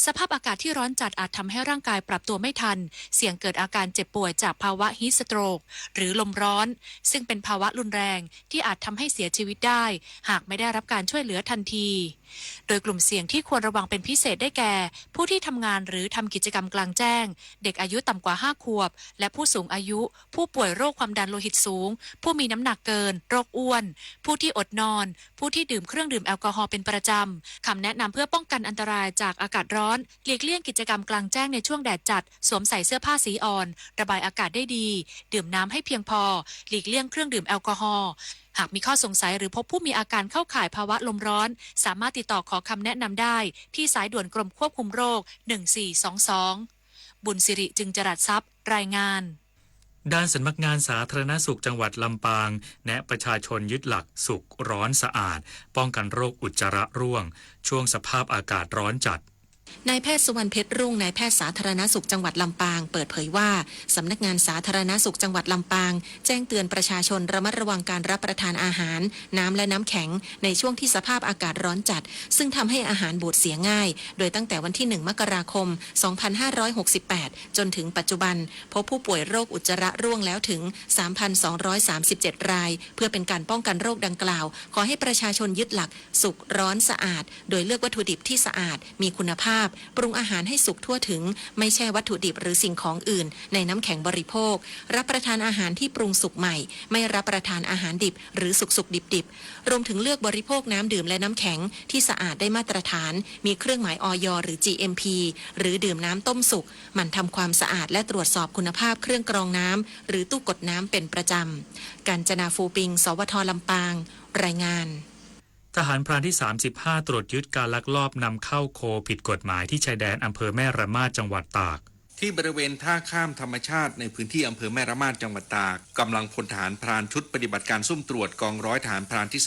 สภาพอากาศที่ร้อนจัดอาจทำให้ร่างกายปรับตัวไม่ทันเสี่ยงเกิดอาการเจ็บป่วยจากภาวะฮีทสโตรกหรือลมร้อนซึ่งเป็นภาวะรุนแรงที่อาจทำให้เสียชีวิตได้หากไม่ได้รับการช่วยเหลือทันทีโดยกลุ่มเสี่ยงที่ควรระวังเป็นพิเศษได้แก่ผู้ที่ทำงานหรือทำกิจกรรมกลางแจ้งเด็กอายุต่ำกว่า5 ขวบและผู้สูงอายุผู้ป่วยโรคความดันโลหิตสูงผู้มีน้ำหนักเกินโรคอ้วนผู้ที่อดนอนผู้ที่ดื่มเครื่องดื่มแอลกอฮอล์เป็นประจำคำแนะนำเพื่อป้องกันอันตรายจากอากาศร้อนหลีกเลี่ยงกิจกรรมกลางแจ้งในช่วงแดดจัดสวมใส่เสื้อผ้าสีอ่อนระบายอากาศได้ดีดื่มน้ำให้เพียงพอหลีกเลี่ยงเครื่องดื่มแอลกอฮอล์หากมีข้อสงสัยหรือพบผู้มีอาการเข้าข่ายภาวะลมร้อนสามารถติดต่อขอคำแนะนำได้ที่สายด่วนกรมควบคุมโรค1422บุญสิริจึงจรัสทรัพย์รายงานด้านสำนักงานสาธารณสุขจังหวัดลำปางแนะประชาชนยึดหลักสุขร้อนสะอาดป้องกันโรคอุจจาระร่วงช่วงสภาพอากาศร้อนจัดนายแพทย์สุวรรณเพชรรุ่งนายแพทย์สาธารณสุขจังหวัดลำปางเปิดเผยว่าสำนักงานสาธารณสุขจังหวัดลำปางแจ้งเตือนประชาชนระมัดระวังการรับประทานอาหารน้ำและน้ำแข็งในช่วงที่สภาพอากาศร้อนจัดซึ่งทำให้อาหารบูดเสียง่ายโดยตั้งแต่วันที่1 มกราคม 2568 จนถึงปัจจุบันพบผู้ป่วยโรคอุจจาระร่วงแล้วถึง 3,237 รายเพื่อเป็นการป้องกันโรคดังกล่าวขอให้ประชาชนยึดหลักสุกร้อนสะอาดโดยเลือกวัตถุดิบที่สะอาดมีคุณภาพปรุงอาหารให้สุกทั่วถึงไม่แช่วัตถุดิบหรือสิ่งของอื่นในน้ำแข็งบริโภครับประทานอาหารที่ปรุงสุกใหม่ไม่รับประทานอาหารดิบหรือสุกดิบรวมถึงเลือกบริโภคน้ำดื่มและน้ำแข็งที่สะอาดได้มาตรฐานมีเครื่องหมายอย.หรือ GMP หรือดื่มน้ำต้มสุกหมั่นทำความสะอาดและตรวจสอบคุณภาพเครื่องกรองน้ำหรือตู้กดน้ำเป็นประจำกาญจนาฟูปิงสวท.ลำปางรายงานทหารพรานที่35ตรวจยึดการลักลอบนำเข้าโคผิดกฎหมายที่ชายแดนอำเภอแม่ระมาดจังหวัดตากที่บริเวณท่าข้ามธรรมชาติในพื้นที่อำเภอแม่ระมาดจังหวัดตากกำลังพลทหารพรานชุดปฏิบัติการซุ่มตรวจกองร้อยทหารพรานที่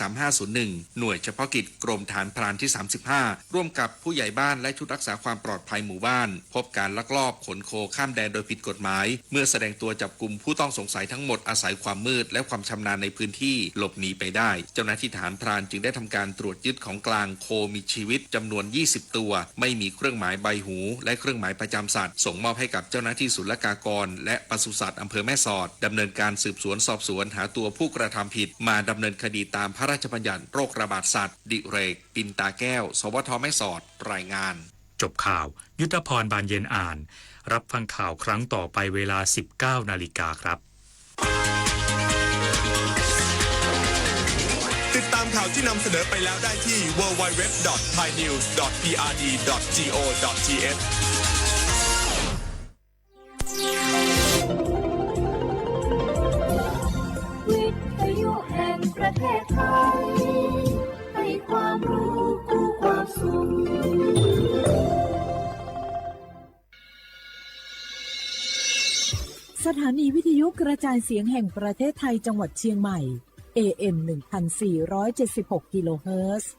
3501หน่วยเฉพาะกิจกรมทหารพรานที่35ร่วมกับผู้ใหญ่บ้านและชุดรักษาความปลอดภัยหมู่บ้านพบการลักลอบขนโคข้ามแดนโดยผิดกฎหมายเมื่อแสดงตัวจับกุมผู้ต้องสงสัยทั้งหมดอาศัยความมืดและความชำนาญในพื้นที่หลบหนีไปได้เจ้าหน้าที่ทหารพรานจึงได้ทำการตรวจยึดของกลางโคมีชีวิตจำนวน20ตัวไม่มีเครื่องหมายใบหูและเครื่องหมายประจำสัตว์ส่งมอบให้กับเจ้าหน้าที่ศุลกากรและปศุสัตว์อำเภอแม่สอดดำเนินการสืบสวนสอบสวนหาตัวผู้กระทำผิดมาดำเนินคดีตามพระราชบัญญัติโรคระบาดสัตว์ดิเรกปินตาแก้วสวทแม่สอดรายงานจบข่าวยุทธพรบานเย็นอ่านรับฟังข่าวครั้งต่อไปเวลา 19 นาฬิกาครับติดตามข่าวที่นำเสนอไปแล้วได้ที่ www.thainews.prd.go.thวิทยุแห่งประเทศไทยให้ความรู้คู่ความสุขสถานีวิทยุกระจายเสียงแห่งประเทศไทยจังหวัดเชียงใหม่ AM 1476 กิโลเฮิรตซ์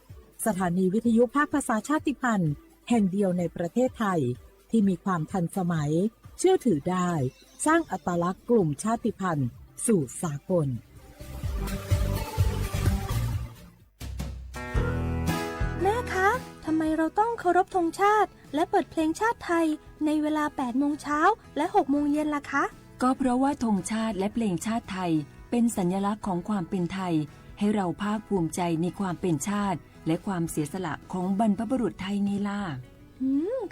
สถานีวิทยุภาคภาษาชาติพันธุ์แห่งเดียวในประเทศไทยที่มีความทันสมัยเชื่อถือได้สร้างอัตลักษณ์กลุ่มชาติพันธุ์สู่สากลแม่คะทำไมเราต้องเคารพธงชาติและเปิดเพลงชาติไทยในเวลา 8 โมงเช้าและ 6 โมงเย็นล่ะคะก็เพราะว่าธงชาติและเพลงชาติไทยเป็นสัญลักษณ์ของความเป็นไทยให้เราภาคภูมิใจในความเป็นชาติและความเสียสละของบรรพบุรุษไทยไงล่ะ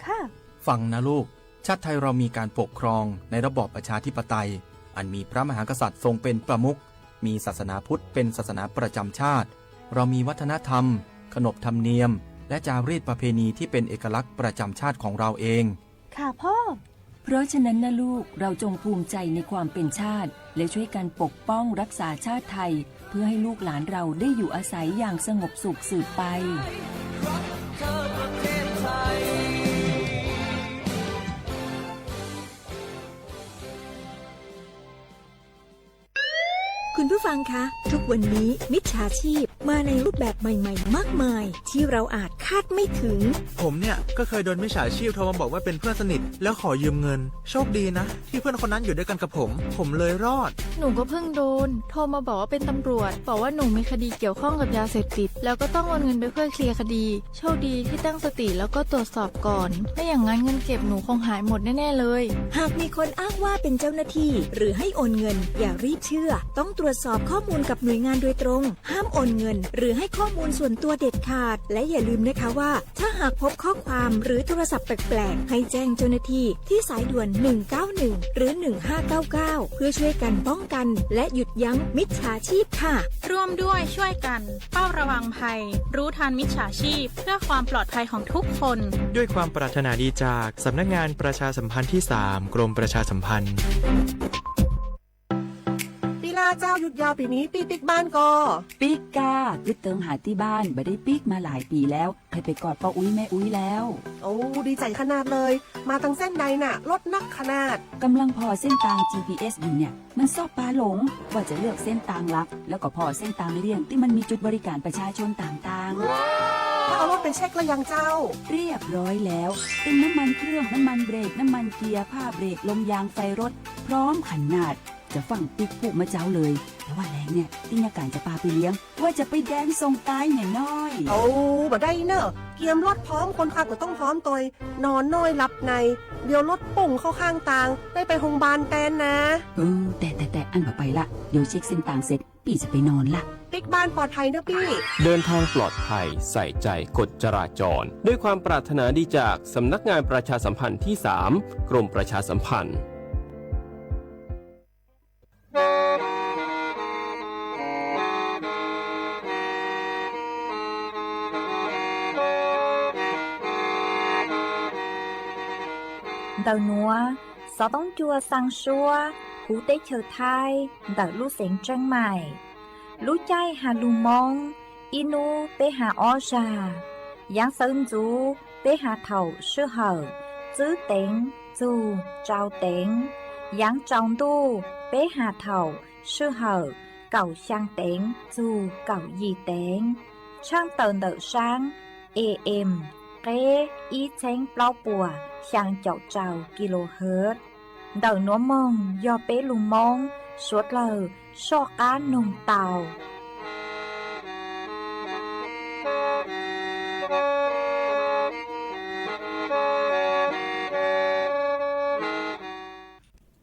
ค่ะฟังนะลูกชาติไทยเรามีการปกครองในระบอบประชาธิปไตยอันมีพระมหากษัตริย์ทรงเป็นประมุขมีศาสนาพุทธเป็นศาสนาประจำชาติเรามีวัฒนธรรมขนบธรรมเนียมและจารีตประเพณีที่เป็นเอกลักษณ์ประจำชาติของเราเองค่ะพ่อเพราะฉะนั้นนะลูกเราจงภูมิใจในความเป็นชาติและช่วยกันปกป้องรักษาชาติไทยเพื่อให้ลูกหลานเราได้อยู่อาศัยอย่างสงบสุขสืบไปคุณผู้ฟังคะทุกวันนี้มิจฉาชีพ มาในรูปแบบใหม่ๆมากมายที่เราอาจคาดไม่ถึง ผมเนี่ยก็เคยโดนมิจฉาชีพโทรมาบอกว่าเป็นเพื่อนสนิทแล้วขอยืมเงินโชคดีนะที่เพื่อนคนนั้นอยู่ด้วยกันกับผมเลยรอด หนูก็เพิ่งโดนโทรมาบอกว่าเป็นตำรวจบอกว่าหนูมีคดีเกี่ยวข้องกับยาเสพติดแล้วก็ต้องโอนเงินไปเพื่อเคลียร์คดีโชคดีที่ตั้งสติแล้วก็ตรวจสอบก่อนไม่อย่างนั้นเงินเก็บหนูคงหายหมดแน่ๆเลยหากมีคนอ้างว่าเป็นเจ้าหน้าที่หรือให้โอนเงินอย่ารีบเชื่อต้องตรวจสอบข้อมูลกับหน่วยงานโดยตรงห้ามโอนเงินหรือให้ข้อมูลส่วนตัวเด็ดขาดและอย่าลืมนะคะว่าถ้าหากพบข้อความหรือโทรศัพท์แปลกๆให้แจ้งเจ้าหน้าที่ที่สายด่วน191หรือ1599เพื่อช่วยกันป้องกันและหยุดยั้งมิจฉาชีพค่ะร่วมด้วยช่วยกันเฝ้าระวังภัยรู้ทันมิจฉาชีพเพื่อความปลอดภัยของทุกคนด้วยความปรารถนาดีจากสำนักงานประชาสัมพันธ์ที่ 3 กรมประชาสัมพันธ์ปีลาเจ้าหยุดยาวปีนี้ปีปิกบ้านก็ปิกกาคือเติมหาที่บ้านไม่ได้ปิกมาหลายปีแล้วเคยไปกอดป้าอุ้ยแม่อุ้ยแล้วโอ้ดีใจขนาดเลยมาทางเส้นใดน่ะรถนักขนาดกำลังพอเส้นทาง GPS อยู่เนี่ยมันซอบปลาหลงว่าจะเลือกเส้นทางลักแล้วก็พอเส้นทางเลี่ยงที่มันมีจุดบริการประชาชนต่างๆถ้าเอารถไปเช็คแล้วยังเจ้าเรียบร้อยแล้วเต็มน้ำมันเครื่องน้ำมันเบรกน้ำมันเกียร์ผ้าเบรกลมยางไฟรถพร้อมขนาดจะฟังปิ๊กผูกมาเจ้าเลยแต่ว่าแรงเนี่ยที่นาการจะพาไปเลี้ยงว่าจะไปแดนส่งตายหน่อยน้อยโอ้บ่ได้เนอะเกียมรถพร้อมคนขับก็ต้องพร้อมตัวนอนน้อยหลับในเดี๋ยวรถปุ่งเข้าข้างทางได้ไปโรงพยาบาลแตนนะแต่อันบ่ไปละเดี๋ยวเช็คเส้นทางเสร็จพี่จะไปนอนละปิ๊กบ้านปลอดภัยนะพี่เดินทางปลอดภัยใส่ใจกฎจราจรด้วยความปรารถนาดีจากสำนักงานประชาสัมพันธ์ที่ 3 กรมประชาสัมพันธ์Đầu núa, gió tông chua sang xua, hú tế chờ thai, đợi lũ xén trăng mải. Lũ chay hà lù mong, inu tế hà o già. Giáng sơn chú, tế hà thầu sư hở, chữ tính, dù, trao tính. Giáng trong tu, tế hà thầu, sư hở, cầu sang tính, dù, cầu gì tính. Trang tờn đợi sang, AM, kế, ý chênh bao bùa, sang chậu trào kHz. Đầu nó mong do bé lùm mong, suốt lờ, so cá nồng tàu.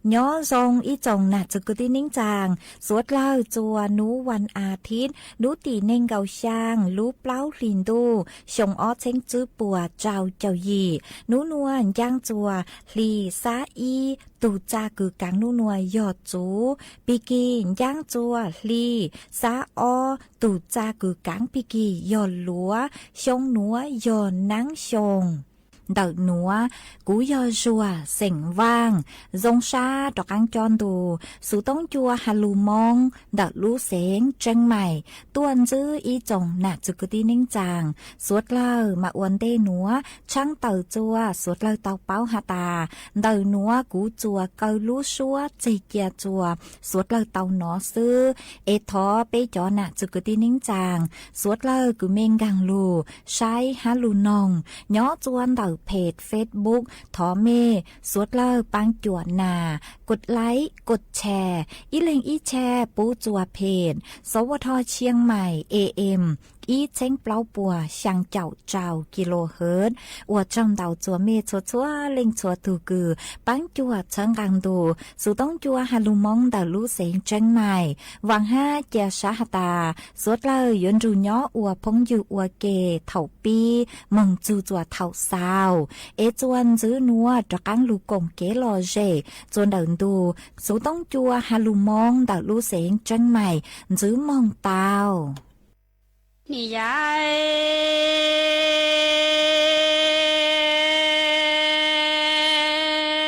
Nhó dòng ý chồng nạt trực tí nính chàng, suốt lơ chùa núวันอาทิตย์nú tỷ nên gầu sang, lú pláu lìn đu, xong ó chênh chữ bùa trào chào gì, nú nuôn giang chùa, lì xá y, tù cha cử cáng nú nuôi yọt chú, bì kỳ giang chùa, lì xá o, tù cha cử cáng bì kỳ yọt lúa, xong núa yọt nắng xong. Đợt núa, cú do rùa, sỉnh vang, dông xa trọc ăn tròn đù, sú tông chua hà lù mong, đợt lú xén, chân mày, tuần dư ý chồng nạt chữ tí ninh chàng, suốt lơ mà uốn tê núa, trăng tờ chua, suốt lơ tàu báo hà tà, đợt núa cú chua câu lú xua, chây kia chua, suốt lơ tàu nó sư, ê thó bê chó nạt chữ tí ninh chàng, suốt lơ cứ mênh gàng lù, sai hà lù nòng, nhó chuan đợtเพจ Facebook ทอเมสวดเล่าปังจวนนากดไลค์กดแชร์อีเลงอีแชร์ปูจัวเพจสวทเชียงใหม่ AM อีเช้งเปล่าปัวช่างเจ้าเจ้ากิโลเฮิรตซ์อวดจำเดาจัวเมชัวเล็งชัวตูกือปังจัวเชิงกังดูสุต้องจัวฮาลุมองดาลูเสงเจิงใหม่วังห้าเจียชาหตาสวดเลยยนรูย้ออวพงอยู่อวเกเถาปีมงจูจัวเถาซาวเอจวนซื้อนัวตะกังลูกงเกลอเจจวนเดินดูสุต้องจัวฮาลุมองดาลูเสงเจิงใหม่ซื้อมองเตานี่ยา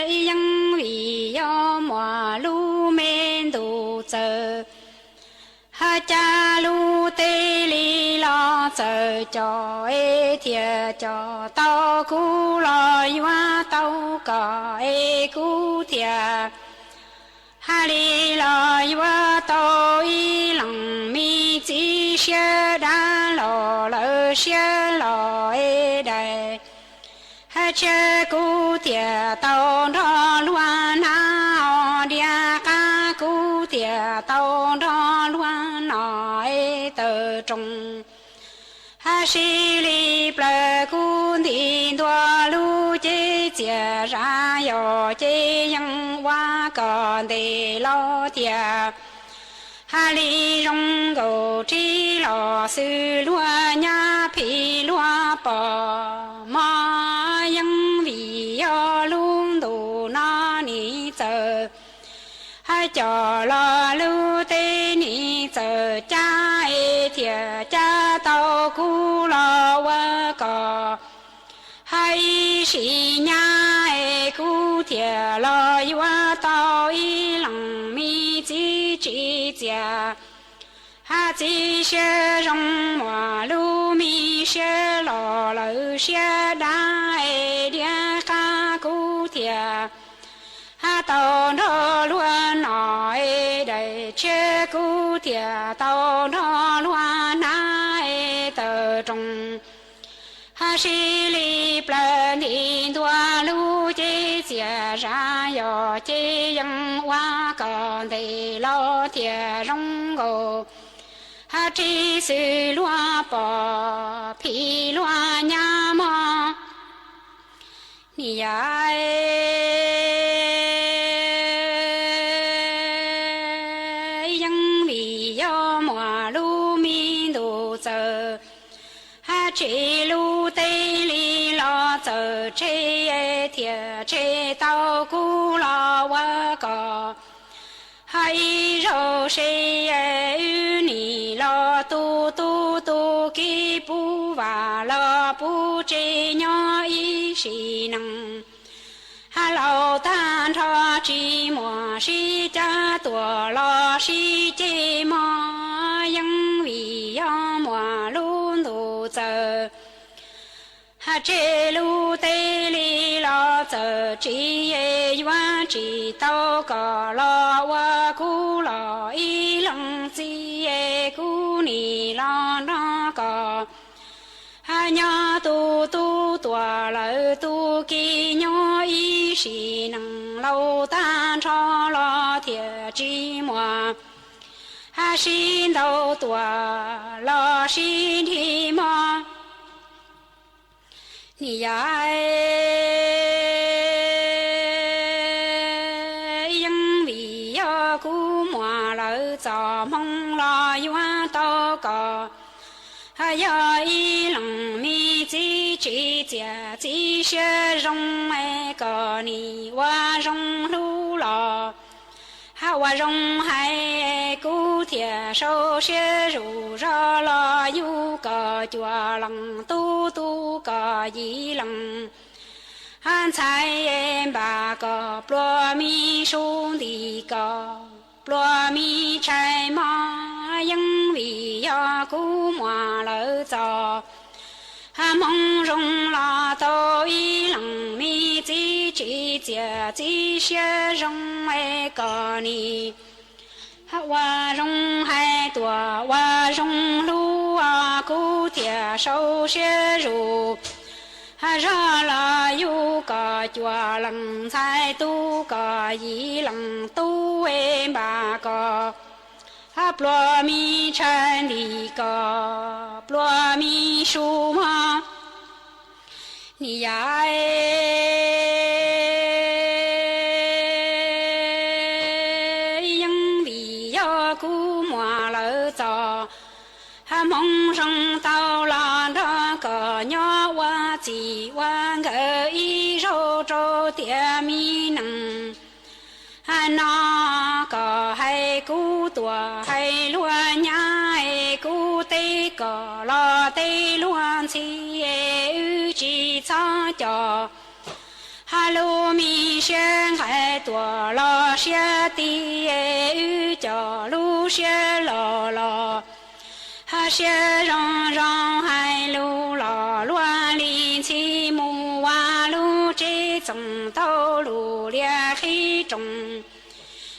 ยยังวิยอมัวลูเมนดูเจอฮาจาลูเตลีลอเจอจอเอเทียจอเต้ากูลอยว่าเต้าก่อเอกูเทียฮาลีลอยว่าเต้าอีหลังมีจี些单老了些老哎的，还这古典到那乱那的个古典到那乱那哎的中。还是里边古的多路姐姐上有这样挖个的老爹，还里容够这老水罗呀皮罗宝马因为要路途那里走。还叫了路对你走家一天家到古老我个，还是伢哎古天了又到一冷米几只家，还这些人马路米些老老些大哎点个古天。哈到那乱来的切古典到那乱来的中，哈是里边的多路的街上有这样挖个的老铁容够，哈这是乱把皮乱呀嘛，你呀这路对里老走，这天这到古老我个，还有谁与你老都给不完了不这样一些能，还老单车寂寞谁家多了谁寂寞，因为要么路路走。哈这路对里老走，这也远这到高了我古老一冷这也古你老那个，哈伢都多了都给伢一些能老单车老铁寂寞，哈心都多了心体嘛。你呀因为要古马老早梦了远到高，还要一冷米几只家这些人哎个你我容路了。我容还古天手些如热了，有个脚冷都个一冷，俺才把个糯米送的个糯米柴嘛，因为要古马老早。俺梦中拉到一冷米几只家这些人哎个你，我容还多我容路啊古天手些如，热了有个脚冷才都个一冷都哎把个。糯米柴的个糯米树嘛，你呀因为要古马老早，梦上到了那个鸟我几万个一手着点米能。那个还古多还乱呀还古得个老得乱起有几场脚，哈路米线还多了些的有叫路些老，哈些让还路老乱里起木瓦路这种道路连黑中。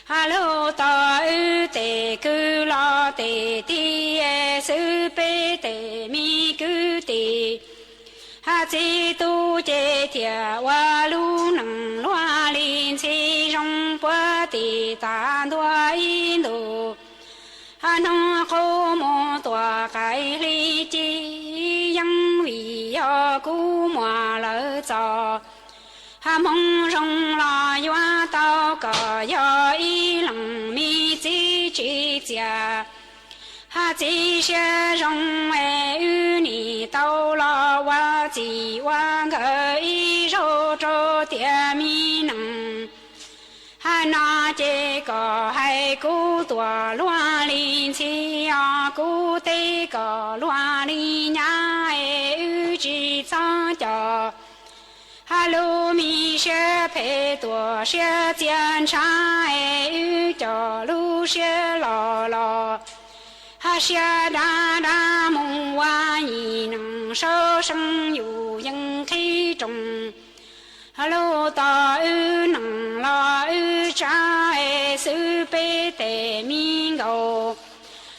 哈喽达乌得古拉得地耶苏贝得米古得，哈这都这条瓦路能罗林切容不得大多印度，哈能好么多海里基因为要古马老早。哈梦中拉远到个要一冷米几句家，哈这些容为与你到了我几万个一手着点米能，哈那这个还古多乱林起呀，古得个乱林呀哎与之长着。哈喽米些配多些检查哎，与着路些老老，哈些大大梦完一能收生有应开中，哈喽大雨能拉雨扎哎，手背得米高，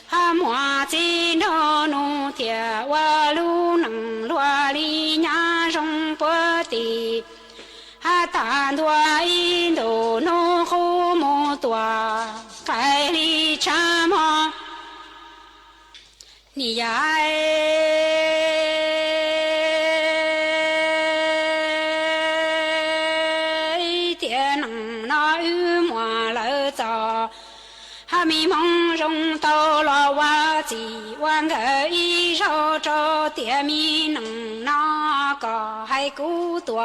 哈莫吉诺努铁瓦路能罗里亚容不地，哈坦多印度努后莫多开里查么，你呀哎，天能那雨莫老早。哈咪梦中到了我几万个一手着点米能那个还古多，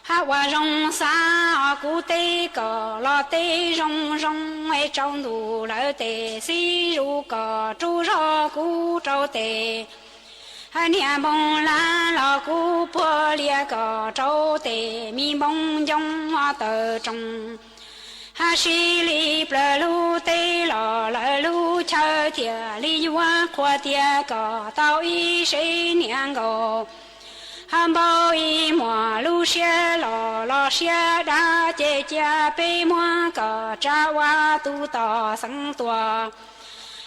哈我容啥古得个老得容哎找路老得西如个猪肉古找得，哈年梦蓝老古破裂个找得咪梦中我得中。哈西里布鲁得了了路桥铁里瓦阔的个到一谁年个，哈包一莫路些老些大姐姐被莫个扎瓦都到生多，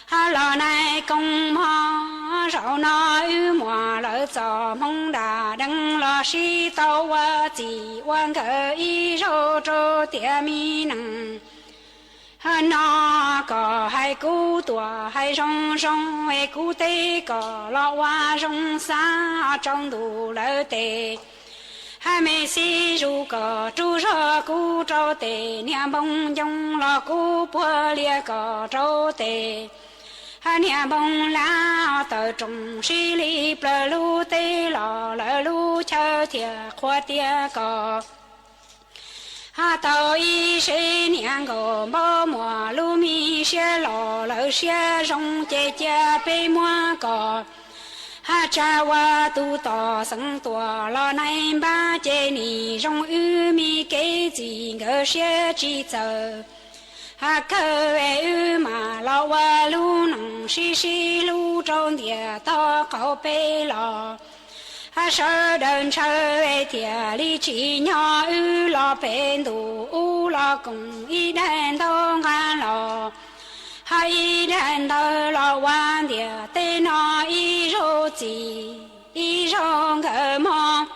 哈老奶公妈少那雨莫了早梦大等了西到我几万个一手着点米能，哈那个还古多还容为古得个老娃容啥长度了得，还没西如个猪肉古着得年梦用了古破裂个着得。哈年梦啦到中水里不路得了了路桥铁阔的个，哈到一谁年个毛毛路米些老些容姐姐被莫个，哈这我都到生多了难把这你容玉米给几个些几走。哈可爱雨马老瓦路能西西路中的到高背了，哈手人车爱铁里起鸟雨老本土老公一人都安了，哈一人都老晚的得那一手机一手个梦。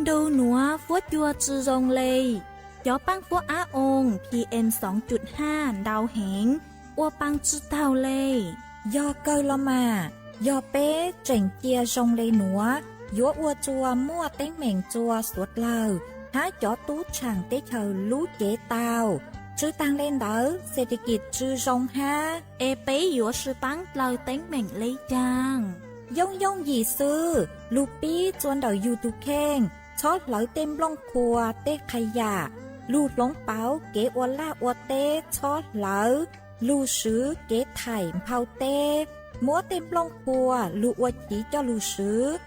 Đâu nữa phốt chua chư rong lây, gió băng phốt á ôn PM 2.5 đau hẹn, ua băng chư tao lây. Do cơ lo mà, do bé trình chia rong lây nữa, gió ua chua mua tiếng mèn chua suốt lờ, há chó tú chẳng tế chờ lú chế tao. Chứ tăng lên đỡ, sẽ đi kịp chư rong ha. Ê bé gió sư băng lờ tiếng mèn lây chàng. Dông gì sư, lù bí chuan đầu YouTube khen, chót lỡ tem lông khua tê khai giả, lù lông báo kế ua la ua tê chót lỡ, lù sứ kế thải phao tê, múa tem lông khua lù ua chỉ cho lù sứ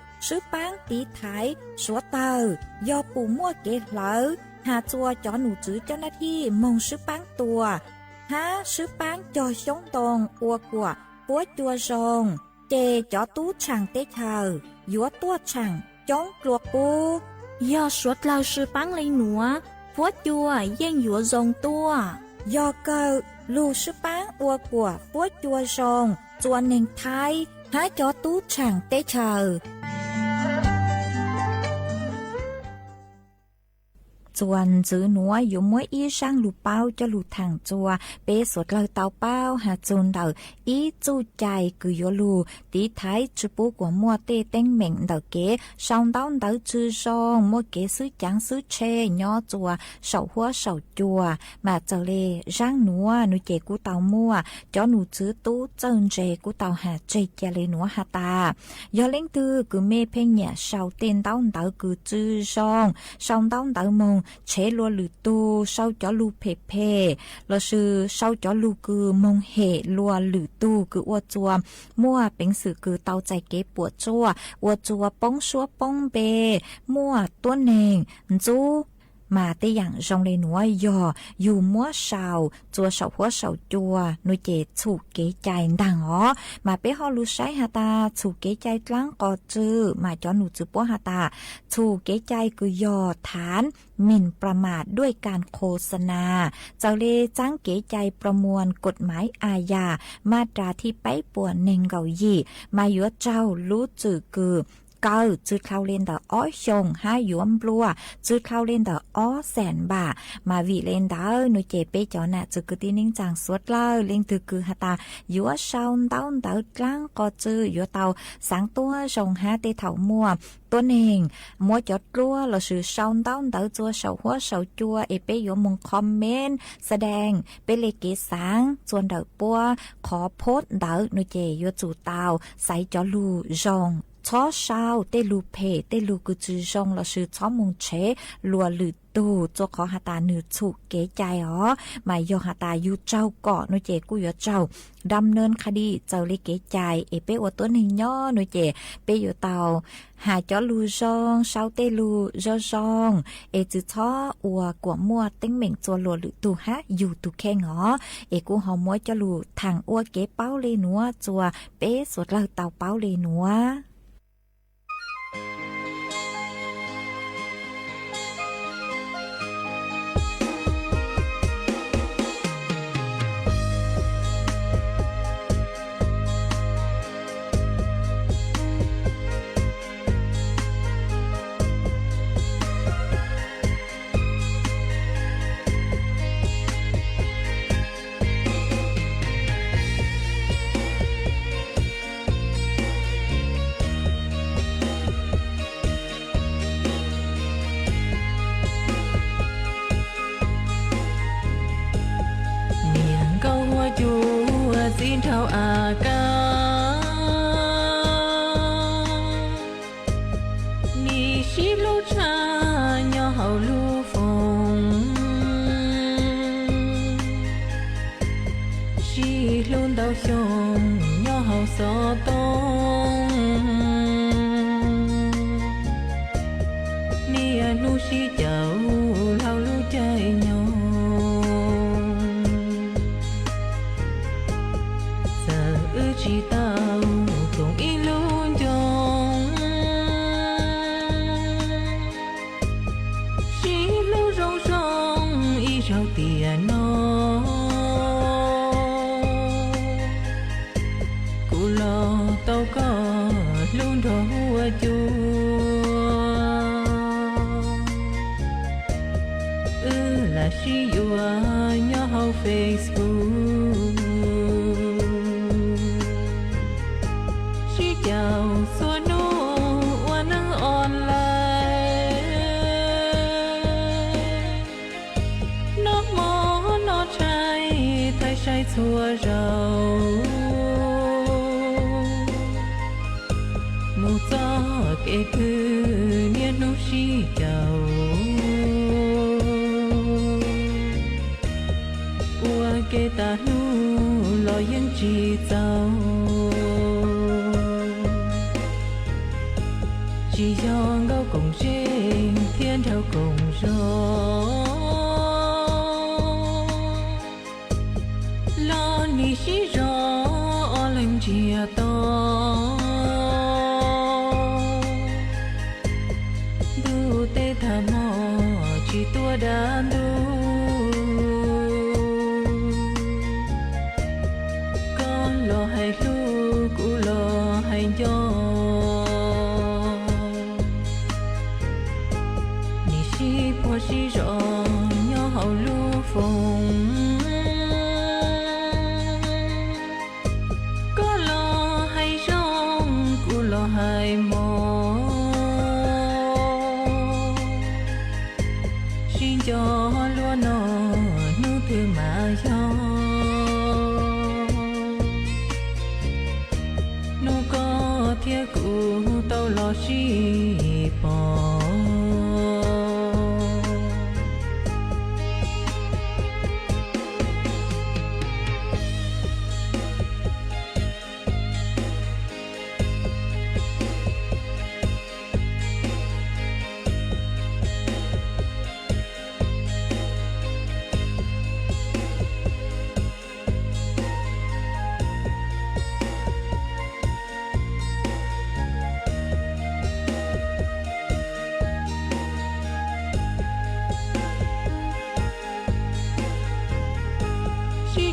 bán tí thái, số tờ, do bù mua kế lỡ, hà chua cho nụ chữ cho nó thi mong sứ bán tùa, há sứ bán cho sống tồn ua của, búa chua rồng. Chê cho tú chẳng tế thờ, dúa tua chẳng, chống luộc bu. 要说老师帮了我佛ตัวเย่งหยัวทรงตัวยอเกิดลูชื่อป้างอัวกัวฟัวจัวทรงจวนหนึ่งไทยหาจอตู้ช่างเตเชอจวนจื้อหนัวอยู่มวยอีช่างลูเป้าจะลูทางจัวเปสดเลยเตาเป้าหาจูนเดออีจูใจกือยลูตีไทยจุปูกว่ามัวเตเต็งเหม่งเดอเก๋ชองเต้าเดอจื้อซองมัวเก๋ซื้อจังซื้อเชย่อจัวเสาหัวเสาจัวมาเจอเลร่างหนัวหนูเจกูเตามัวจอหนูจื้อตู้เจินเจกูเตาหาเจเจเลหนัวหาตายอเล่งตือกือเมเพ่งเนี่ยเสาเต้นเต้าเดอกือจื้อซองชองเต้าเดอมงเชลัวหรือตูเศร้าจอลูเพเพเราชื่อเศร้าจอลูคือมงเหลัวหรือตูคืออวจัวมั่วเป็นสื่อคือเตาใจเก็บปวดจัวอวจัวป้องชัวป้องเบมั่วตัวเนงจูมาแต่อย่างจงเลยหนัวยออยู่มัวเสาจัวเสาหัวเสาจัวนุเจถูกเกใจดังอ๋อมาเป้ฮอลูใช้ฮาตาถูกเกใจตั้งกอจื้อมาจอหนูจื้อปัวฮาตาถูกเกใจคือยอฐานหมิ่นประมาทด้วยการโฆษณาเจ้าเลจ้างเก๋ใจประมวลกฎหมายอาญามาตราที่ไปป่วนเนงเกายี่มายัวเจ้ารู้จื่อคือเก้าจืดเข้าเล่นแต่อ้อชงห้าหยวนปลัวจืดเข้าเล่นแต่อ้อแสนบามาวิเล่นดาหนูเจเปจอน่ะจืดกตีนิ่งจางสวดเล่าเล่นตือคือฮาตายัวชาวเต้าเต้ากลางก็จือยัวเต้าสังตัวชงห้าเตเถามัวตัวเองมัวจดรัวเราสื่อชาวเต้าเต้าจัวเสาหัวเสาจัวเอเปยัวมงคอมเมนต์แสดงเป็นเลเกสังจวนเดาปัวขอโพสเดาหนูเจยัวจูเต้าใส่จอลูจงชอชาวเตลูเพเตลูกุจือจงเราชื่อชอมงเชลัวหรือตูตัวขอหาตาหนือฉุกเก๋ใจอ๋อหมายยอหาตาอยู่เจ้าเกาะหนูเจกูยอเจ้าดำเนินคดีเจ้าลิเก๋ใจเอเปอวตัวหนึ่งย่อหนูเจเปอยู่เตาหาจอลูจงชาวเตลูจอจงเอจือท้ออัวกว่ามัวติ้งเหม่งจัวลัวหรือตูฮะอยู่ตูแค่งอ๋อเอกูหอมมวยจอลูทางอัวเก๋เป้าเลยหนัวจัวเปสวดเราเตาเป้าเลยหนัวxin thao à ca ni shi lu cha nhỏ hậu lu phong shi luôn đau xong nhỏ hậu so tông ni nu shi chậu lao lu chơi nhau chỉ tao không ý luôn dòng chỉ lâu rong rong ý rau tiền nó cụ lo tao có luôn đó hua chua là chỉ vừa nhỏ hậu Facebook chào xua nô qua nắng online nó mó nó trai tay trai xua rau mù gió kể thư niên nô shi chào qua kể ta nu lo yên chi giàu chỉ do ngao cùng trên thiên theo cùng gió lo ni chỉ gió lên chia to du tê 西绕鸟好路风，歌老海上古老海梦，寻找落那努特马样，努个铁骨到老西邦。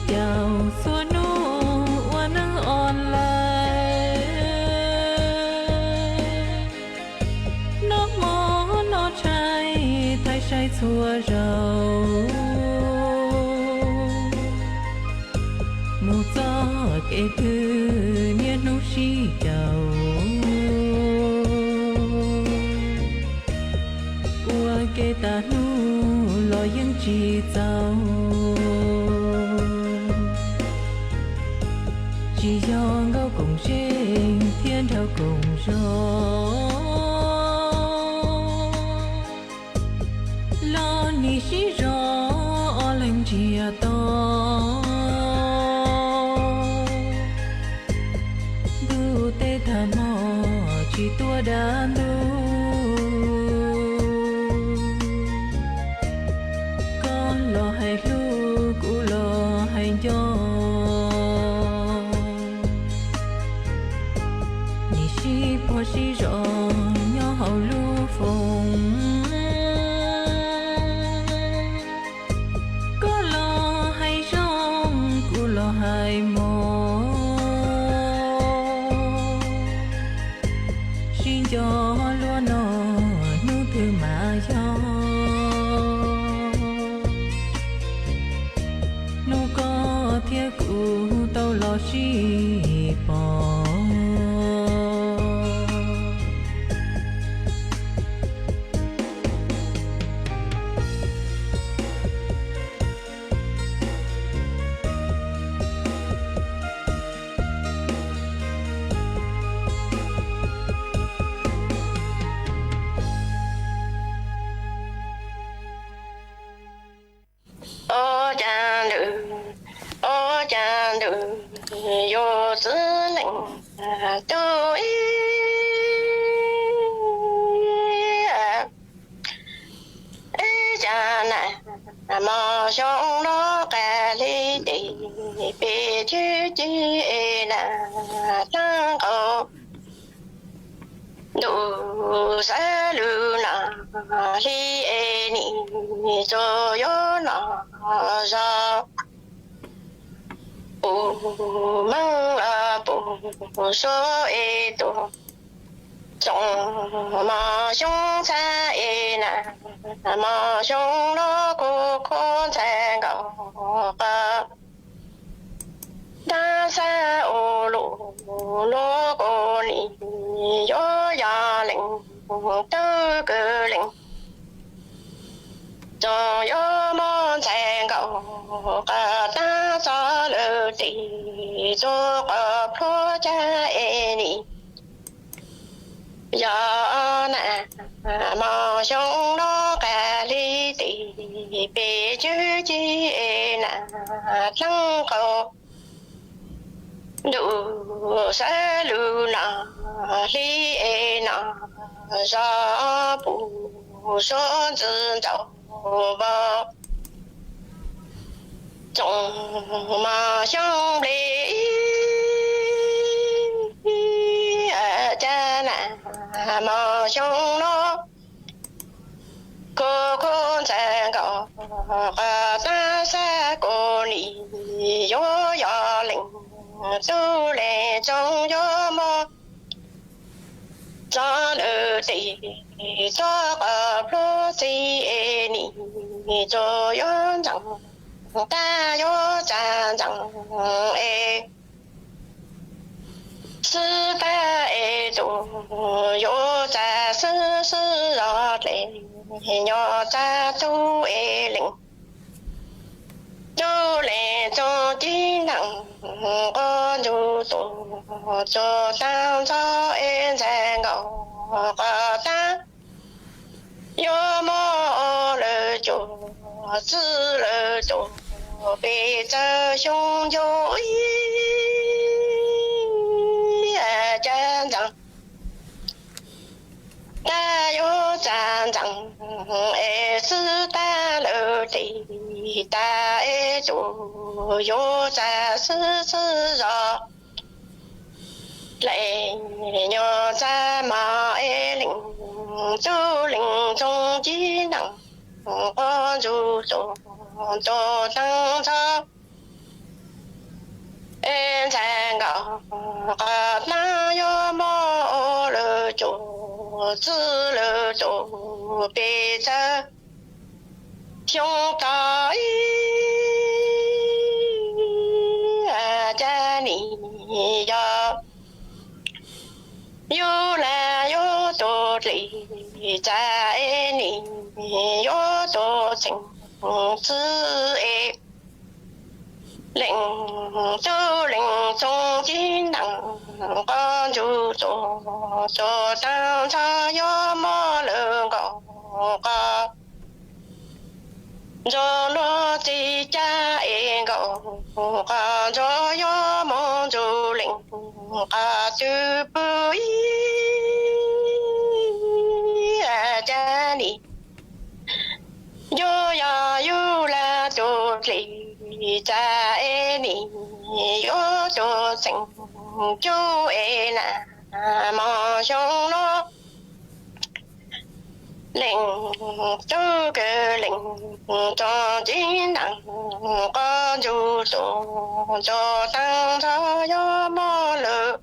เจ้าส่วนนู้ว่านั่งอ่อนไหลน้องหมอนอชัยไทยใช้ชัวเราหมู่จอเกตือเนี่ยนูชีเจ้าว่าเกตานูลอยยังจีเจ้าchỉ do ngao cùng trên thiên thao cùng gió lo ni chỉ gió lên chia to du tê thà mò chỉ tua đàn du con lo hay lu cụ lo hay gió西绕鸟好路风，歌老海上古老海梦，寻找落那努特马样，努个铁骨到老西邦。有只能都家南毛熊罗盖里的别去的那山口，路山路那里你左右那上。不忙了，不说一多，中马兄才难，马兄罗苦苦才高个，大山无路罗过你有哑铃，得个铃。总有梦才高个大早了地做个破家你要难毛熊罗盖里的别去接那张口路山路那里那啥不说自找吧，中马兄弟，家南马兄罗，可空在高，大山沟里有哑铃，走来中有么？长了地，做个破西你。就有长，大有长长诶。四百度有在44嘞，有在都诶零，就嘞就技能，我就做就当做诶在我个当，有么了就知了就背着胸就一。站长，大有站长，哎是大楼的，大哎就有在是绕，来牛在马哎领，就领中技能，我就做当操。在我那有么了就知了就别着胸高一在你要有来有多里在你有多情知诶。领就领中技能，关注做当场有么能够个，做落地家一个，关注有么就领就不一家里，有呀有啦就里。在你有多情就爱那么凶咯，领这个领着技能，关注做当场有么了，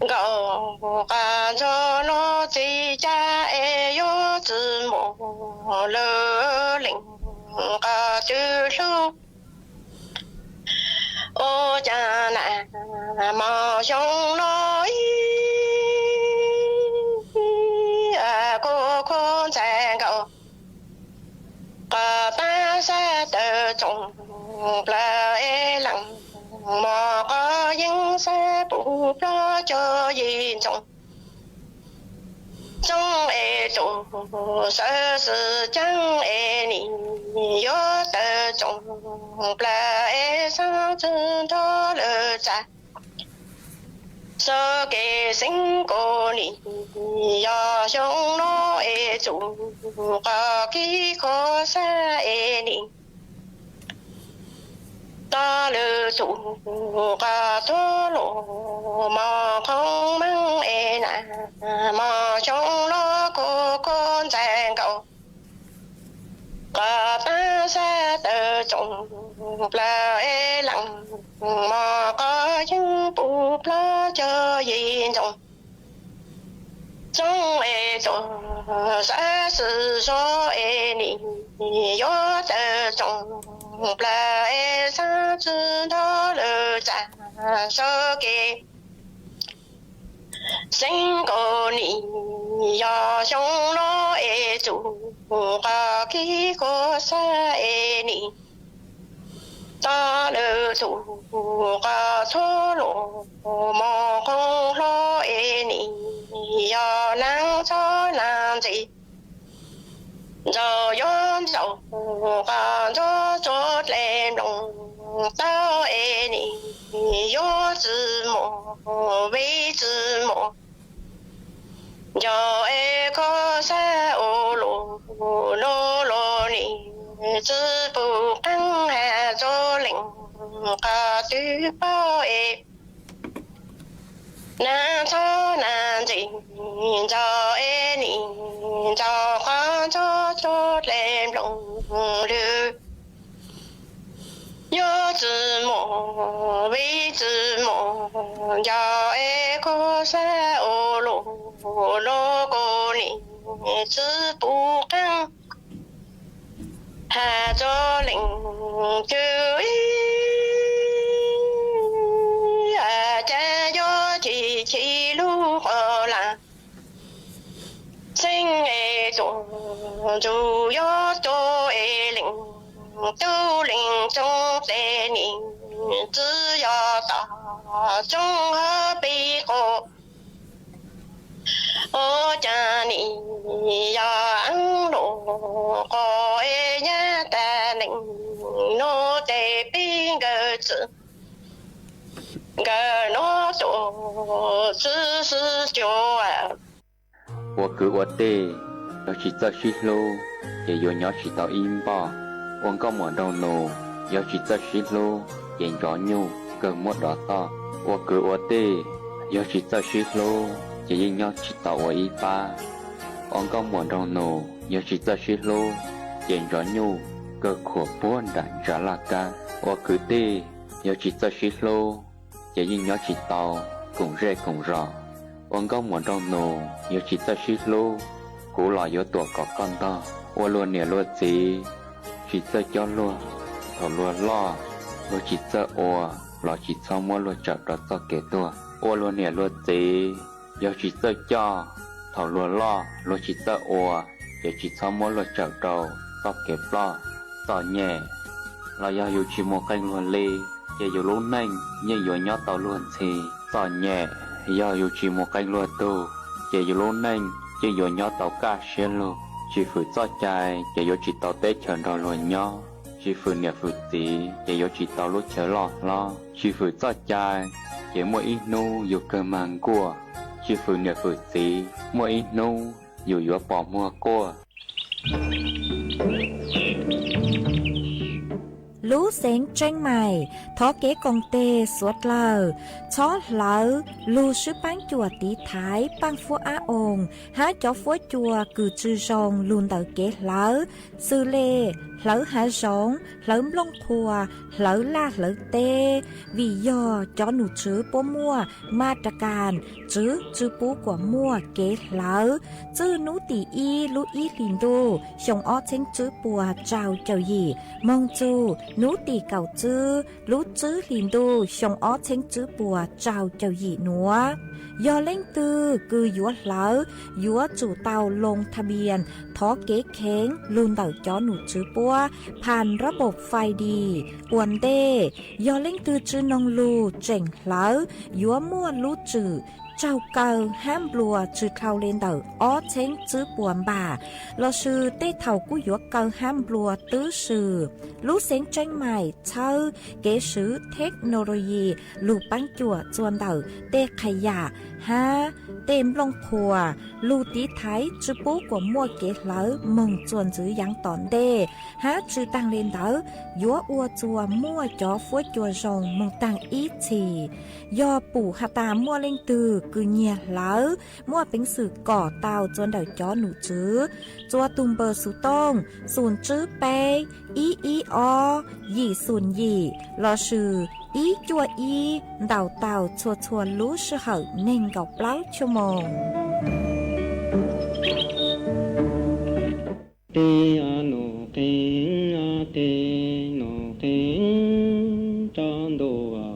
我关注落自家爱有自么了领。个住路，我家那毛熊罗伊，个空在个，个大山的中来人，莫个应山不不就一种。中爱中说是讲爱你有的中来爱上真多了在说给新过你要兄罗爱中个给个啥爱你大了中个多罗毛空门爱那毛兄罗个con在狗个大山的中来爱人毛个应不不就严重中爱中三是说爱你有的中来上知道了咱说给新个你要兄罗爱住个几个啥爱你大了住个错路莫空罗爱你要能做能做就用手个做来弄到爱你有字幕为字幕就爱个啥哦罗罗罗你只不敢还做零个对包诶难做难进就爱你就换做来弄了有字幕为字幕就爱个啥哦罗罗个你只不敢 hà cho lệnh chữ cha do chỉ lu họ là sinh nghệ chủ do cho lệnh tu lệnh trong thế niệm只要打中和背后，我家里要安乐，我也得领，我得变个字，个我做只是就啊。我cứ我爹，要去做水路，也有鸟去到阴巴，我讲莫到路，要去做水路。演rõ nhu cờ một đó to, tôi cứ tôi tê, giờ chỉ cho suy lô, chỉ nhìn nhau chỉ tao ở ít ba, ông có muốn đâu nô, giờ chỉ cho suy lô,演rõ nhu cờ khổ buồn đã trả lại cả, tôi cứ tê, giờ chỉ cho suy lô, chỉ nhìn nhau chỉ tao cùng rê cùng rõ, ông có muốn đâu nô, giờ chỉ cho suy lô, cú lò yếu tuổi có con to, tôi luôn nè luôn gì, chỉ cho luôn, thầu luôn lo. Lo chỉ sợ ô, lo chỉ sau mua lo chợ đó cho kế tua, ô lo nè lo gì, giờ chỉ sợ cho, thầu lo chỉ sợ ô, giờ chỉ sau mua lo chợ đầu, cho kế lo nhẹ, lo giờ yêu chỉ mua canh lo lê, giờ yêu lú nanh, giờ yêu nhót tàu luôn thì, cho nhẹ, giờ yêu chỉ mua canh lo tu, giờ yêu lú nanh, giờ yêu nhót tàu cá xuyên lo, chỉ phải cho trái, giờ yêu chỉ tàu tết chở đầu lo nhó. Chỉ phụ nè phụ tí, chỉ có chỉ tao lúc chờ lo, chỉ phụ cho trai, chỉ mỗi ít nu dù cơ mang cua, chỉ phụ nè phụ tí, mỗi ít nu dù bỏ mua cua. Lũ sáng tranh mày, thó kế công tê suốt lờ, chó lỡ, lù sư bán chùa tí thái, bán phua á ồn, há chó phua chùa cử chư rồng luôn tờ kế lỡ, sư lê, lỡ há rồng, lỡ lông khùa, lỡ la lỡ tê, vì do chó nụ chữ bố mua, ma trà càn, chữ bố của mua kế lỡ, chữ nụ tỷ y, lũ y lìn đô, xong ó chênh chữ bùa trao chào gì, mong chú, nú tì cầu chữ, lú chữ lìn đô, xong ó chênh chữ bùa trao chào gì nữa. Do lên tư, cứ dũa lỡ, dũa chủ tàu lงทะเบียน ท้อเก๋แข็งลุนเต่าจ้อหนูจื้อปัวผ่านระบบไฟดีอวนเต้ยอเล่งตือจื้อนองลูเจ๋งเหลายัวมั่วลูจื้อเจ้าเก่าห้ามบัวจื้อเท่าเลนเต่าอ้อเช้งจื้อปวนบ่าลอชื่อเต้เท่ากู้ยัวเก่าห้ามบัวตื้อชื่อลูเสียงใจใหม่เช่าเก๋ซื้อเทคโนโลยีลูปังจั่วจวนเต่าเต้ขยะฮะเต็มลงพัวลูตีไทยจื้อปูกว่ามั่วเก๋เหลามงจวนจื้อยังตอนเด้ฮะจื้อตังเลนเต่ายัวอัวจัวมั่วจ่อฟัวจัวรองมงตังอีทียอปู่ฮาตามั่วเล่งตือกือเงียเหลามั่วเป็นสื่อก่อเตาจวนเต่าจ้อหนูจื้อจัวตุมเบอร์สุต้องศูนย์จื้อเปอีอยี่ศูนย์ยี่รอชื่ออีจัวอีเต่าชัวรู้ชื่อเหาเน่งเก่าเปล่าชั่วโมงเตอะโนเกงอะเตโนเกงจันโดอะ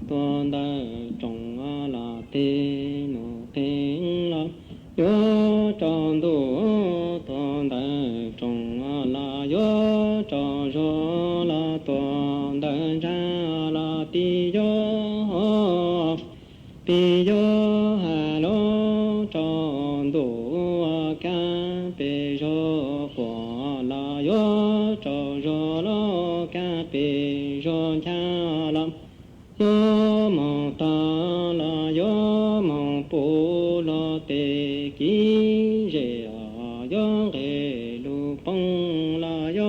ตวนไดจงอะลาเตโนเกงละโยจันโดตวนไดจงอะลาโยจันโยละตวนไดจันลาติโยปิโยฮาโลจันโดอะกันเปโยโยจอโยโลกาเปโยชาลัมโยมองตาลาโยมองปูโลเตกิเจโยเกลูปงลาโย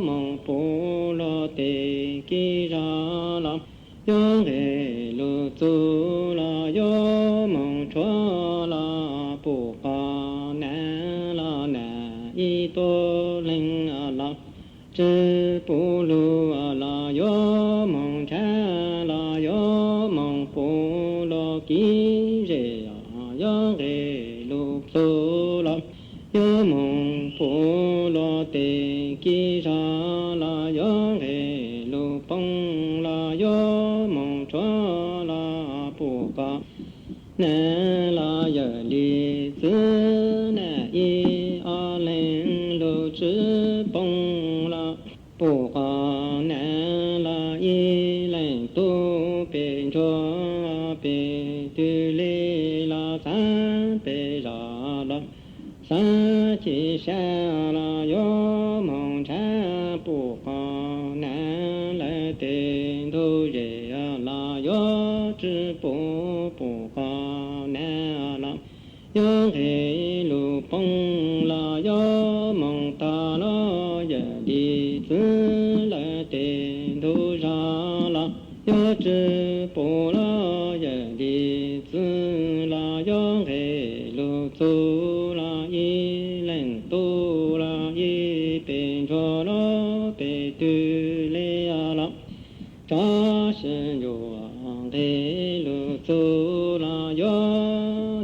มองปูโลเตกิจาลัมโยเกลูจูลาโยมองชัวลาปูกานาลานาอีโตเลงจื้อปูลูอะลาโยมองชาลาโยมองปูโลกิเจโยเกลูสูลาโยมองปูโลเตกิจา nè la giờ đi tư nè y a lên lô chữ bông la bồ ca nè la y lên tu bên cho bên tu lê la sa bên ra la sa chỉ sa la yo mong cha bồ ca nè la tên tu ye la yo chữ bồ bồ ca nè la yo he lu bông la yo mong ta lo ye đi tư la tên tu ra la yo chữ bồ la ye đi tư la yo he lu tu la y lên tu la y bên cho nó bên tu lê la cha sinh yo he lu tu la yo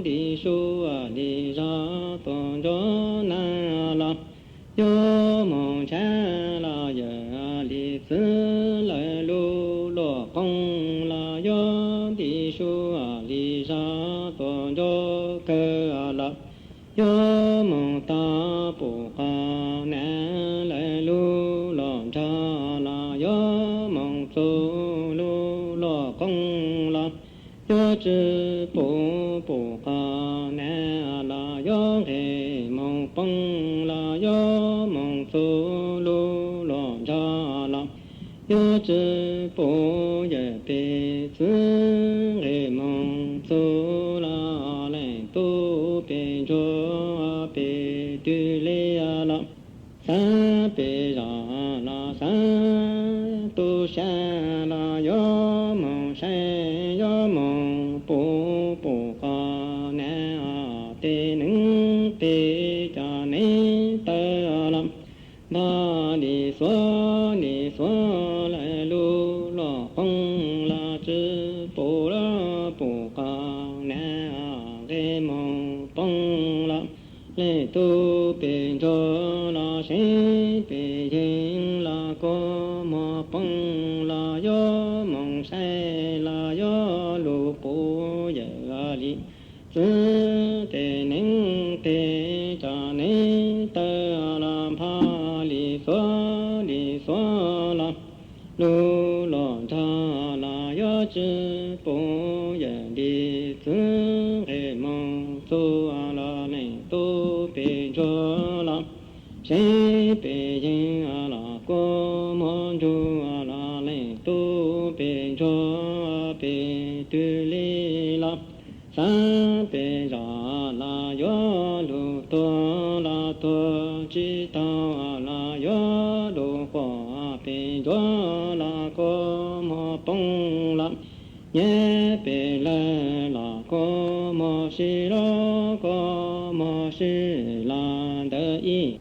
đi su đi ra tôn cho na la yo mong cha la ya li tư la lu lo công la yo đi su đi ra tôn cho cơ la yo mong ta bồ ca na la lu lo cha la yo mong tu lu lo công la yo chữ bồ bồ ca na la yo he mong bông la yo mong tu lu lo cha la yo chữ bồ ye bê tư he mong tu la lên tu bên cho bê tu lê la sa bê ra la sa tu sa la yo mong sa yo mong bồ bồ ca na tê nâng tê cha nê tơ lam ba đi xóa la lu lo phong la chữ bồ la bồ ca na ghê mong phong la lê tu bên cho la sẽ bê yên la có mò phong la yo mong sai la yo lu bồ ye la li chữ tê nâng tê cha nê tơ lam pha li xóa la lu lo cha la yo chữ bồ ye đi tư he mong tu la nê tu bê cho la sẽ bê yên la có mong chu la nê tu bê cho bê tu lê la sa bê ra la yo lu to la to chi ta la yo lu hoa bê cho la có mò bông la nhé bê la có mò si lo có mò si la đỡ y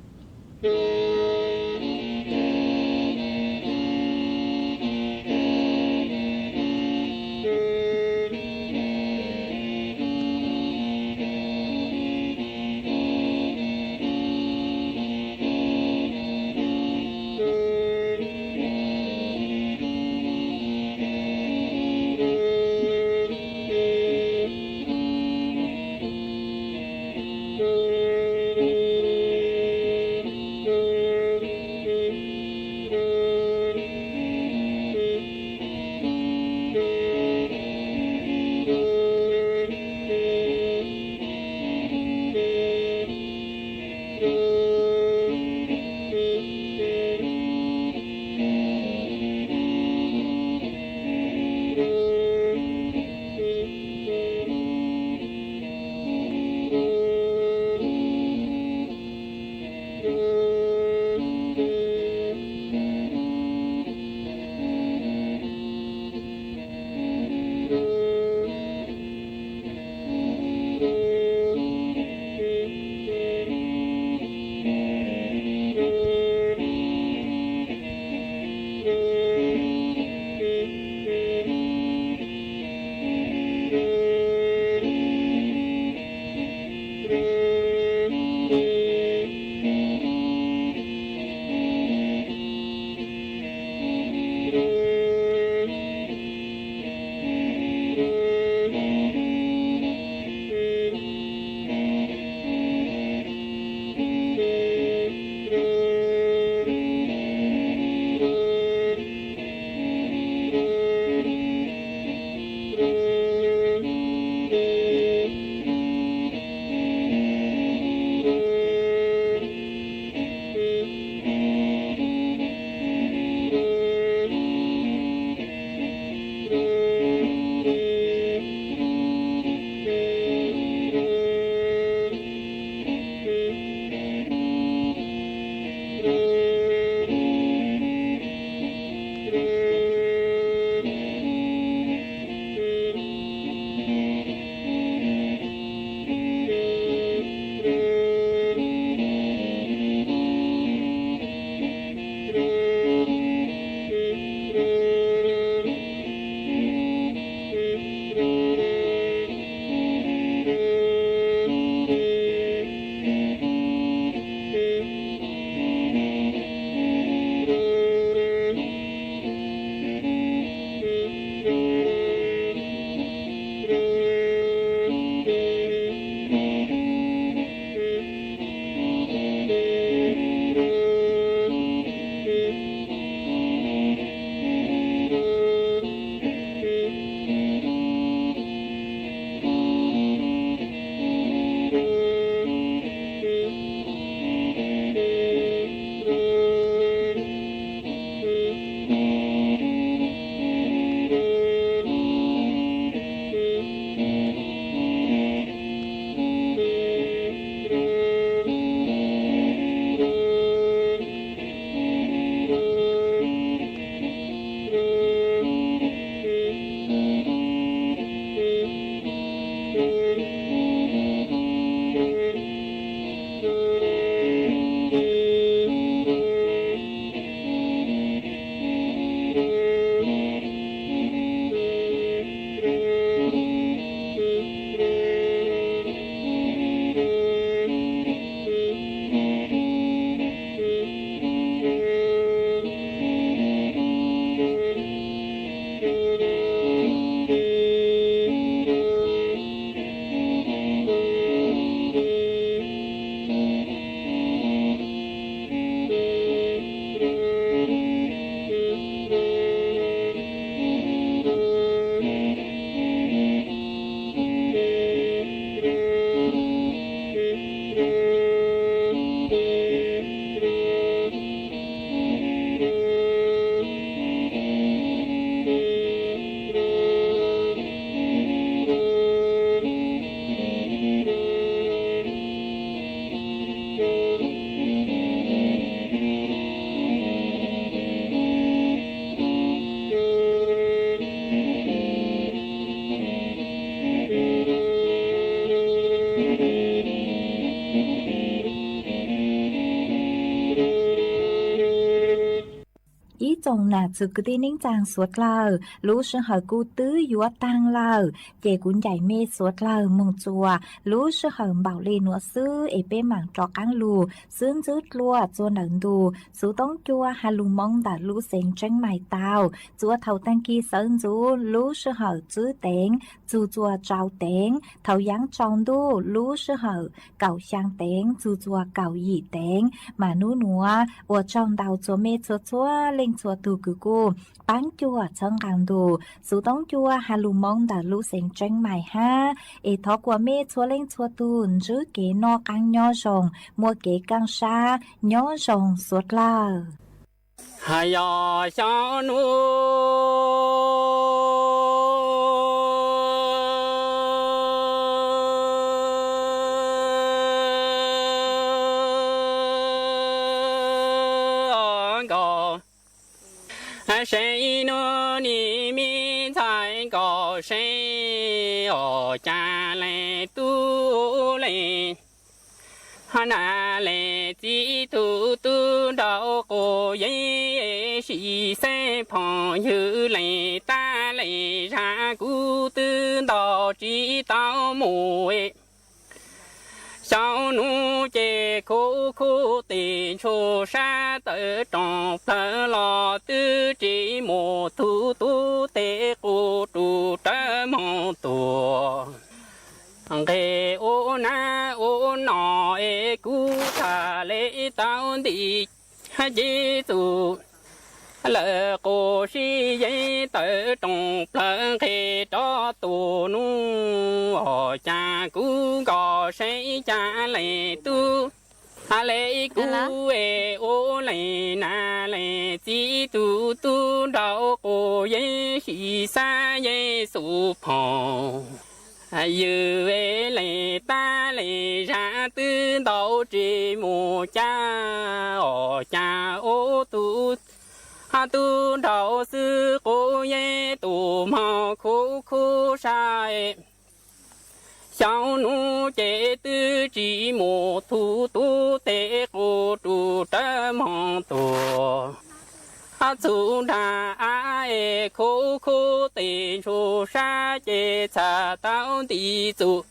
ý chồng nà chữ cứ đi nính chàng suốt lờ lũ sư hở cu tứ yúa tăng lờ chè cuốn dạy mê suốt lờ mông chùa lũ sư hở bảo lê nụa sư ế bê mảng trọ căng lù sướng dứt lùa chua nở đù sú tông chua hà lù mong đã lũ xanh tranh mày tàu chua thầu tăng kỳ sơn dũ lũ sư hở chữ tên chua chua trao tên thầu giáng tròn đu lũ sư hở cào sang tên chua cào yỉ tên mà nú nụa ua trong đào chua mê chua lên chùa tu cử cô bán chùa chân càng đồ số tống chùa hà lù mong đã lũ sen tranh mày ha ê thọ của mê chùa lên chùa tu giữ kế no càng nhỏ rồng mua kế càng xa nhỏ rồng suốt la hay yo cho nu谁呢？你们才搞谁哦？家来都来，拿来几都都到个也是三朋友来打来让古等到知道么诶。小奴家苦苦地出山的长盆老的这么多的孤独这么多，给我那我那哎古他来当地还接住。lỡ cô si giấy tới trong lần khi đó tù nu ở cha cú có sẽ cha lại tu lại cú e ô lại na lại chỉ tu tu đâu cô giấy si sa giấy su phong yêu e lại ta lại ra từ đầu chỉ một cha ở cha ô tu tu đầu sư cô ye tu mao khu khu sai xiao nu chế tư chỉ một thu tu tế cô tu trơ mong tu chú đà ai khu khu tế chu sa chế cha tao đi chu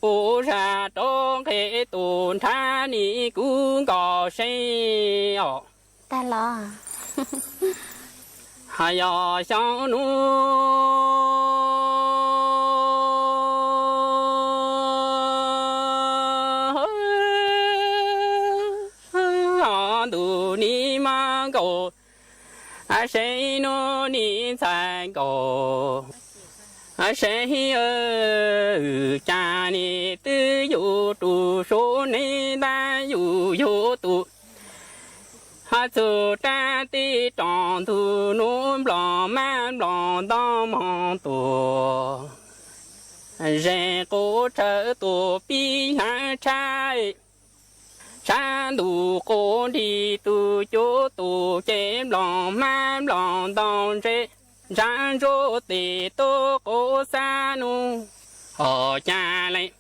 bố ra trong cái tuần tha ni cũng có say ta lo hay yo xiao nu du ni ma go谁呢你才go谁家里的有读书你但有读走站的长途路浪漫浪荡忙多，人过车多比难拆，山路过的都就都见浪漫浪荡着，站着的都过山路，好家来。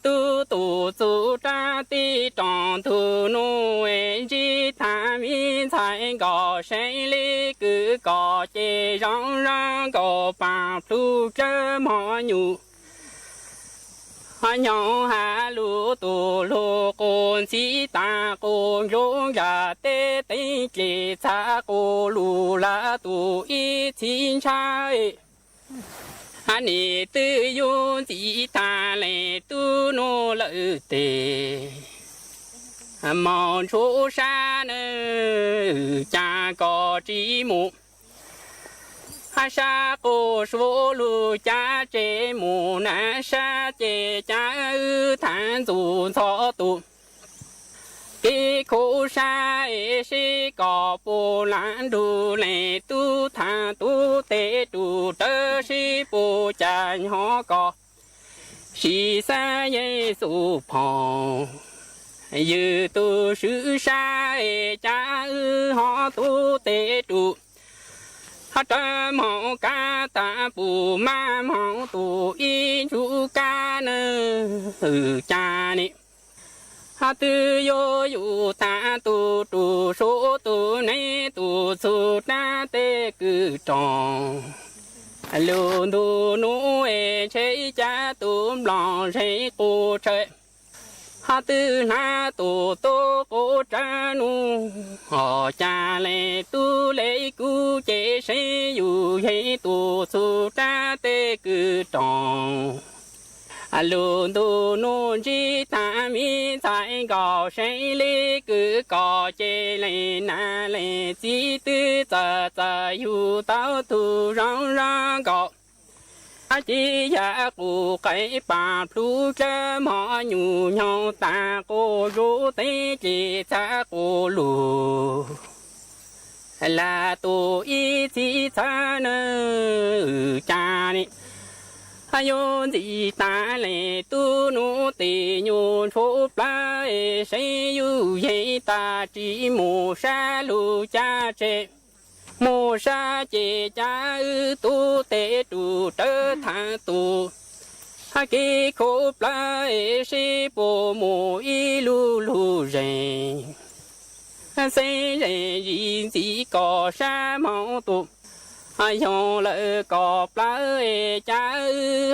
tu tu tu ra ti tròn tu nuôi chỉ tham mi才搞谁哩个搞这让人搞把tu这么牛，娘哈路tu路公鸡打公用呀得得给查过路啦tu一起拆。你的用吉他来都弄了的，忙出山呢，加个积木，山个说路加积木，南山的加弹竹草多。给苦山也是搞不烂路来都谈都得都这是不讲好搞，西山也苏旁，有都是山也讲好都得都。这么干但不慢忙都一出干。นจานิฮาตือโยอยู่ตาตูตูโซตูในตูสุนาเตกือจองลูนูนูเอเชยจาตูมหลองเชยกูเชยฮาตือนาตูโตกูจานูหอจาเลตูเลกูเจเชยอยู่เฮตูสุนาเตกือจองลูนูนูจีตามีใจก่อเชยลีกือก่อเจเลนาเลจีตือจะอยู่เต้าตูร้องร้องก่อจีอยากกูไก่ป่าพลูจะหมออยู่ยองตาโกรู้เตจีจะกูลูลาตูอีจีชาเนจานิอายุจีตาเลตูนูตียูชูปลาเสยยูเยตาจีมูชาลูจาเจมูชาเจจาตูเตตูเตทาตูฮากิโคปลาเสยโปมูอีลูลูเรเสยยินจีก่อชาเมาตูai hò lỡ cọp lỡ cha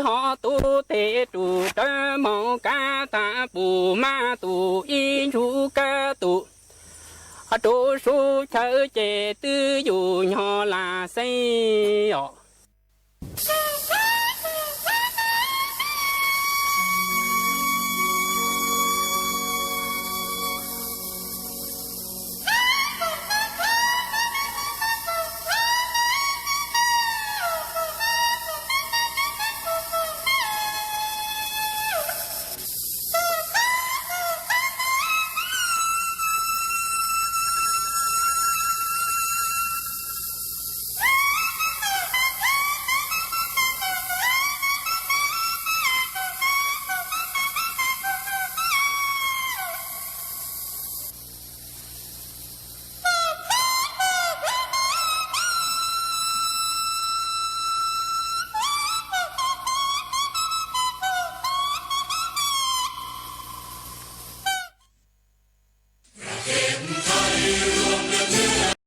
họ tu tê tu tơ mong ca ta bù ma tu in chu ca tu tu su chớ chê tư dù nhỏ là xây